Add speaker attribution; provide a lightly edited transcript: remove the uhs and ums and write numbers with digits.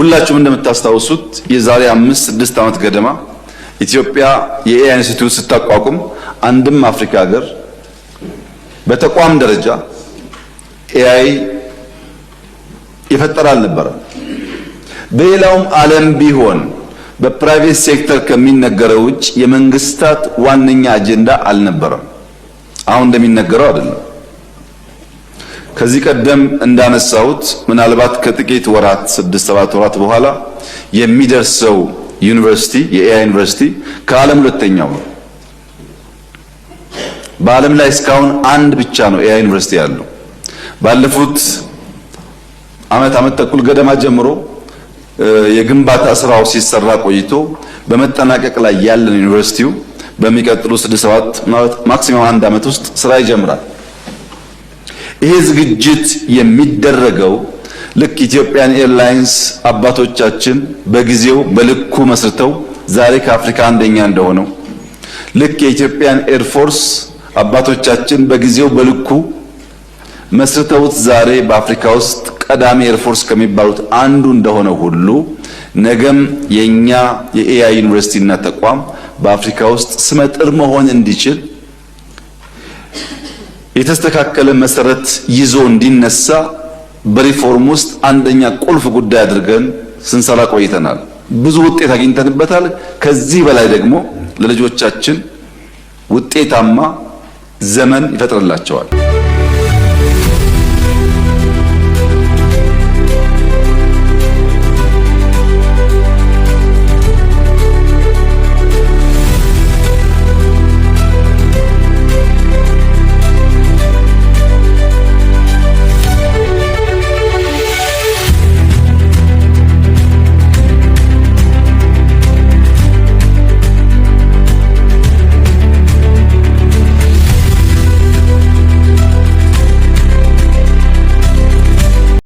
Speaker 1: ሁላችሁም እንደምታስታውሱት የዛሬ 5-6 ዓመት ገደማ ኢትዮጵያ የኤአይ ኢንስቲትዩት ስታቋቁም አንድም አፍሪካ ሀገር በተቋም ደረጃ ኤአይ የፈጠረ አልነበረም። በሌላውም ዓለም ቢሆን በፕራይቬት ሴክተር ከሚነገረው ውጭ የመንግስታት ዋነኛ አጀንዳ አልነበረም። አሁን እንደሚነገረው አይደለም። ከዚህ ቀደም እንዳነሳሁት ምናልባት ከጥቂት ወራት 6-7 ወራት በኋላ የሚደርሰው ዩኒቨርሲቲ የኤአይ ዩኒቨርሲቲ ከዓለም ሁለተኛው ነው። በዓለም ላይ እስካሁን አንድ ብቻ ነው ኤአይ ዩኒቨርሲቲ ያለው። ባለፉት ዓመት ተኩል ገደማ ጀምሮ የግንባታ ስራው ሲሰራ ቆይቶ በመጠናቀቅ ላይ ያለን ዩኒቨርሲቲው በሚቀጥሉ 6-7 ማክሲማም 1 ዓመት ውስጥ ስራ ይጀምራል። ይሄ ዝግጅት የሚደረገው ልክ ኢትዮጵያን ኤርላይንስ አባቶቻችን በጊዜው በልኩ መስርተው ዛሬ ከአፍሪካ አንደኛ እንደሆነው ልክ የኢትዮጵያን ኤርፎርስ አባቶቻችን በጊዜው በልኩ መስርተውት ዛሬ በአፍሪካ ውስጥ ቀዳሚ ኤርፎርስ ከሚባሉት አንዱ እንደሆነ ሁሉ ነገም የኛ የኤአይ ዩኒቨርሲቲና ተቋም በአፍሪካ ውስጥ ስመጥር መሆን እንዲችል የተስተካከለ መሰረት ይዞ እንዲነሳ በሪፎርም ውስጥ አንደኛ ቁልፍ ጉዳይ አድርገን ስንሰራ ቆይተናል። ብዙ ውጤት አግኝተንበታል። ከዚህ በላይ ደግሞ ለልጆቻችን ውጤታማ ዘመን ይፈጥርላቸዋል።